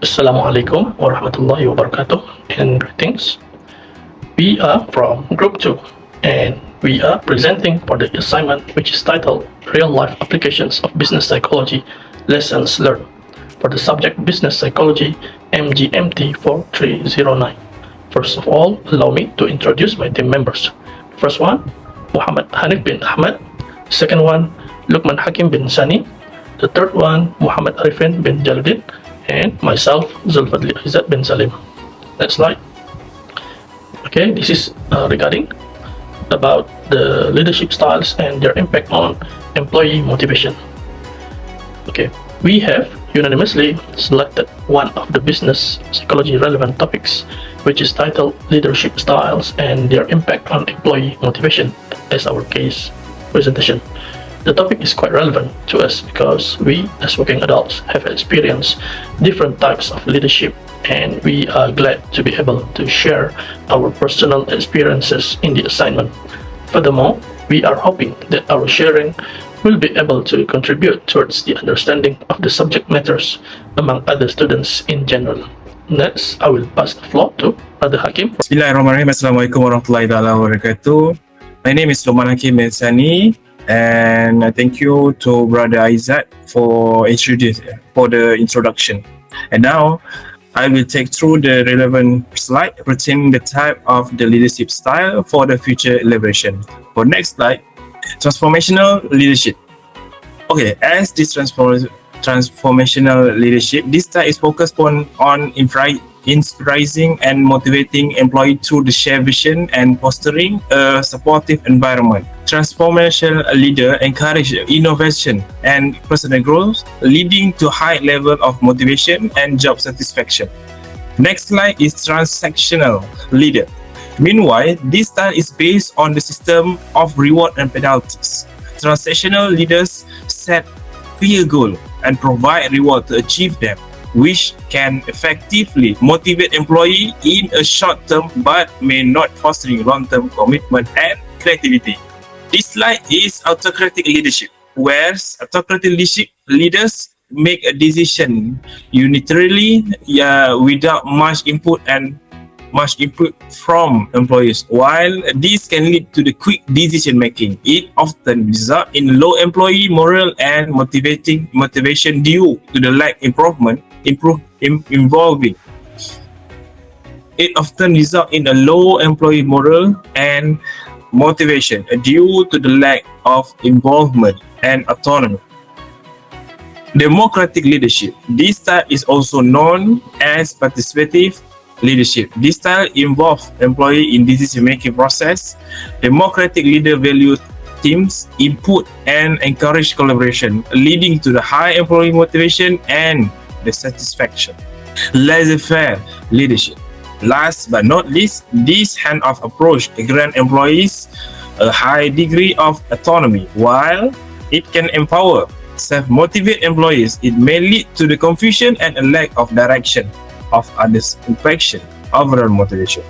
Assalamualaikum warahmatullahi wabarakatuh and greetings. We are from Group 2 and we are presenting for the assignment which is titled Real Life Applications of Business Psychology Lessons Learned for the subject Business Psychology MGMT 4309. First of all, allow me to introduce my team members. First one, Muhammad Hanif bin Ahmad. Second one, Lukman Hakim bin Sani. The third one, Muhammad Arifin bin Jaludin. And myself, Zulfadli Izzat bin Salim. Next slide. Okay, this is regarding about the leadership styles and their impact on employee motivation. Okay, we have unanimously selected one of the business psychology relevant topics, which is titled Leadership Styles and Their Impact on Employee Motivation as our case presentation. The topic is quite relevant to us because we, as working adults, have experienced different types of leadership, and we are glad to be able to share our personal experiences in the assignment. Furthermore, we are hoping that our sharing will be able to contribute towards the understanding of the subject matters among other students in general. Next, I will pass the floor to Brother Hakim. Bismillahirrahmanirrahim. Assalamualaikum warahmatullahi wabarakatuh. My name is Lukman Hakim bin Sani, and thank you to Brother Izzat for the introduction. And now I will take through the relevant slide pertaining the type of the leadership style for the future elaboration. For next slide, transformational leadership. Okay, as this transformational leadership, this style is focused on inspiring and motivating employees through the shared vision and fostering a supportive environment. Transformational leader encourage innovation and personal growth, leading to high level of motivation and job satisfaction. Next slide is transactional leader. Meanwhile, this style is based on the system of reward and penalties. Transactional leaders set clear goals and provide reward to achieve them, which can effectively motivate employees in a short term but may not fostering long-term commitment and creativity. This slide is autocratic leadership, where autocratic leaders make a decision unilaterally without much input from employees. While this can lead to the quick decision making, it often results in low employee morale and motivation due to the lack involving. It often results in a low employee morale and motivation due to the lack of involvement and autonomy. Democratic leadership. This style is also known as participative leadership. This style involves employee in decision-making process. Democratic leader values teams input and encourage collaboration, leading to the high employee motivation and the satisfaction. Laissez-faire leadership. Last but not least, this hand-off approach grants employees a high degree of autonomy. While it can empower, self-motivate employees, it may lead to the confusion and a lack of direction of others' impaction, overall motivation.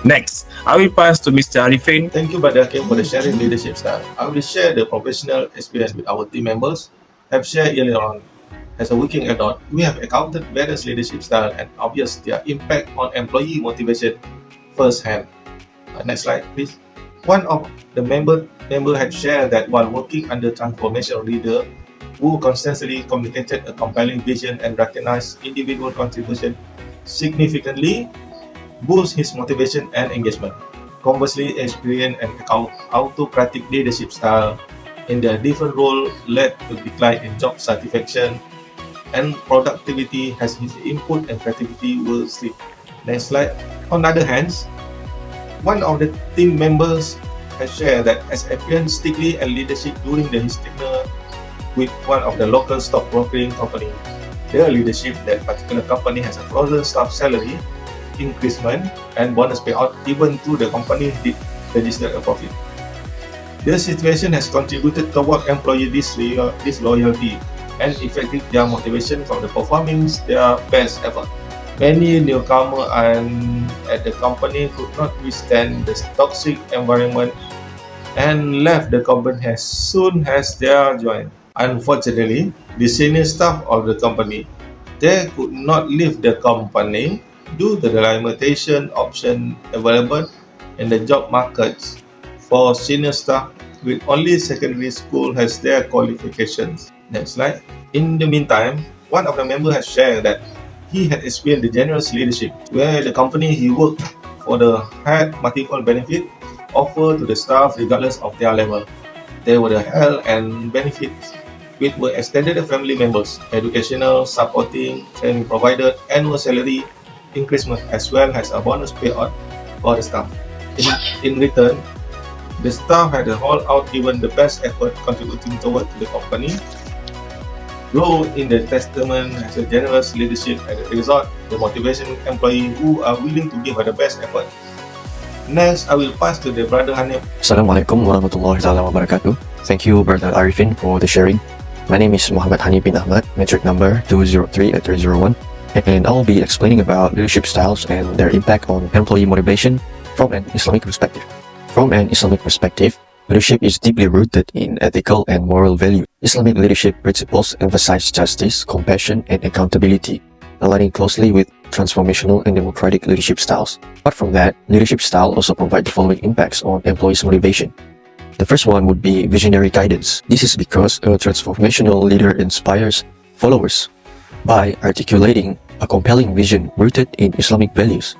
Next, I will pass to Mr. Arifin. Thank you, Brother Hakim, for the sharing leadership style. I will share the professional experience with our team members have shared earlier on. As a working adult, we have encountered various leadership styles and obvious their impact on employee motivation firsthand. Next slide, please. One of the member had shared that while working under transformational leader who constantly communicated a compelling vision and recognized individual contribution significantly boost his motivation and engagement. Conversely, experience and autocratic leadership style in their different role led to decline in job satisfaction and productivity as his input and creativity will slip. Next slide. On the other hand, one of the team members has shared that as experienced stickly and leadership during his tenure with one of the local stockbroking company. Their leadership, that particular company has a frozen staff salary increasement and bonus payout even though the company did register a profit. Their situation has contributed toward employee disloyalty and affected their motivation from the performing their best effort. Many newcomers at the company could not withstand the toxic environment and left the company as soon as they joined. Unfortunately, the senior staff of the company they could not leave the company due to the limitation option available in the job markets for senior staff with only secondary school as their qualifications. Next slide. In the meantime, one of the members has shared that he had experienced the generous leadership where the company he worked for had multiple benefits offered to the staff regardless of their level. There were the health and benefits which were extended to family members, educational, supporting, training provided, annual salary increment as well as a bonus payout for the staff. In return, the staff had all out given the best effort contributing toward the company. Grow in the testament as a generous leadership as a result, the motivation employees who are willing to give the best effort. Next, I will pass to the brother Hanif. Assalamualaikum warahmatullahi wabarakatuh. Thank you, Brother Arifin, for the sharing. My name is Muhammad Hanif bin Ahmad, metric number 203-301, and I will be explaining about leadership styles and their impact on employee motivation from an Islamic perspective. From an Islamic perspective, leadership is deeply rooted in ethical and moral values. Islamic leadership principles emphasize justice, compassion, and accountability, aligning closely with transformational and democratic leadership styles. Apart from that, leadership style also provides the following impacts on employees' motivation. The first one would be visionary guidance. This is because a transformational leader inspires followers by articulating a compelling vision rooted in Islamic values.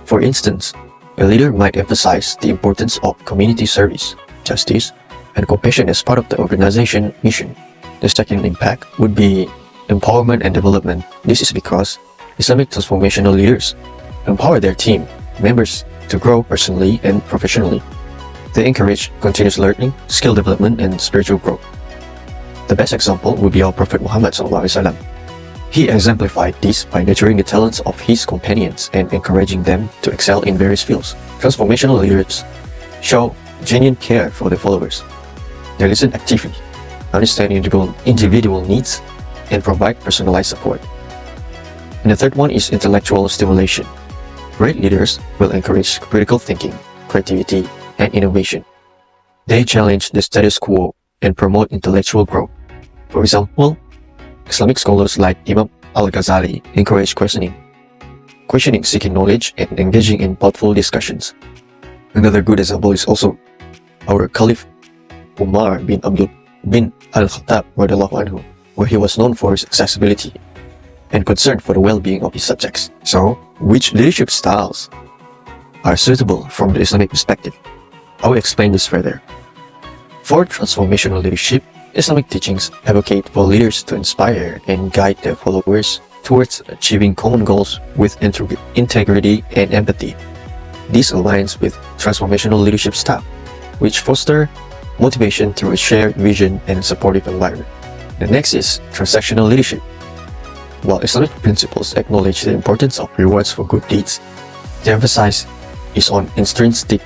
For instance, a leader might emphasize the importance of community service, justice, and compassion as part of the organization mission. The second impact would be empowerment and development. This is because Islamic transformational leaders empower their team members to grow personally and professionally. They encourage continuous learning, skill development, and spiritual growth. The best example would be our Prophet Muhammad SAW. He exemplified this by nurturing the talents of his companions and encouraging them to excel in various fields. Transformational leaders show genuine care for their followers. They listen actively, understand individual needs, and provide personalized support. And the third one is intellectual stimulation. Great leaders will encourage critical thinking, creativity, and innovation. They challenge the status quo and promote intellectual growth. For example, Islamic scholars like Imam al-Ghazali encourage questioning, seeking knowledge, and engaging in thoughtful discussions. Another good example is also our Caliph Umar bin Abdul bin al-Khattab, where he was known for his accessibility and concern for the well-being of his subjects. So, which leadership styles are suitable from the Islamic perspective? I will explain this further. For transformational leadership, Islamic teachings advocate for leaders to inspire and guide their followers towards achieving common goals with integrity and empathy. This aligns with transformational leadership style, which foster motivation through a shared vision and a supportive environment. The next is transactional leadership. While Islamic principles acknowledge the importance of rewards for good deeds, the emphasis is on intrinsic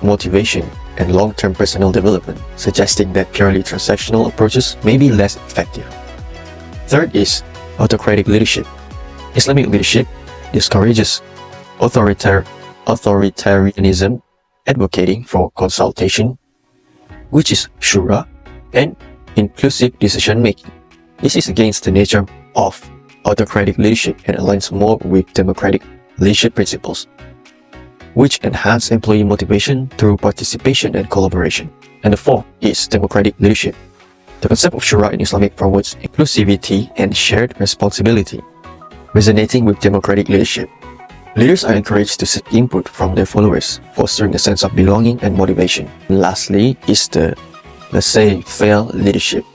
motivation and long-term personal development, suggesting that purely transactional approaches may be less effective. Third is autocratic leadership. Islamic leadership discourages authoritarianism, advocating for consultation, which is shura, and inclusive decision-making. This is against the nature of autocratic leadership and aligns more with democratic leadership principles, which enhance employee motivation through participation and collaboration. And the fourth is democratic leadership. The concept of shura in Islamic promotes inclusivity and shared responsibility, resonating with democratic leadership. Leaders are encouraged to seek input from their followers, fostering a sense of belonging and motivation. And lastly is the laissez-faire leadership.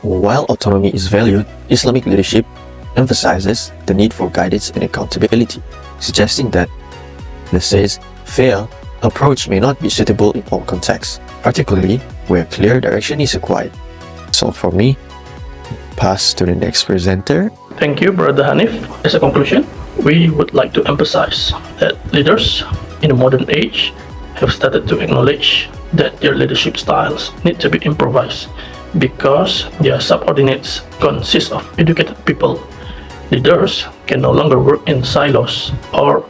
While autonomy is valued, Islamic leadership emphasizes the need for guidance and accountability, suggesting that laissez-faire approach may not be suitable in all contexts, particularly where clear direction is required. So for me, pass to the next presenter. Thank you, Brother Hanif. As a conclusion, we would like to emphasize that leaders in the modern age have started to acknowledge that their leadership styles need to be improvised because their subordinates consist of educated people. Leaders can no longer work in silos or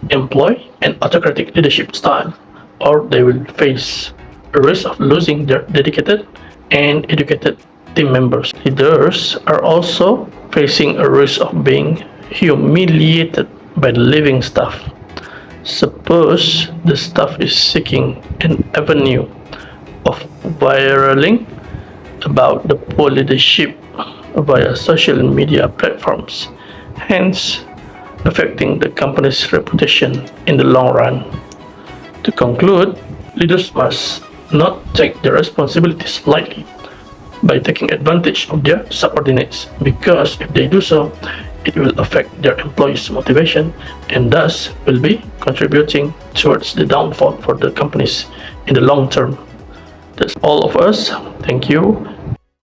employ an autocratic leadership style, or they will face a risk of losing their dedicated and educated team members. Leaders are also facing a risk of being humiliated by the leaving staff. Suppose the staff is seeking an avenue of viraling about the poor leadership via social media platforms, hence affecting the company's reputation in the long run. To conclude, leaders must not take their responsibilities lightly by taking advantage of their subordinates, because if they do so, it will affect their employees' motivation and thus will be contributing towards the downfall for the companies in the long term. That's all of us. Thank you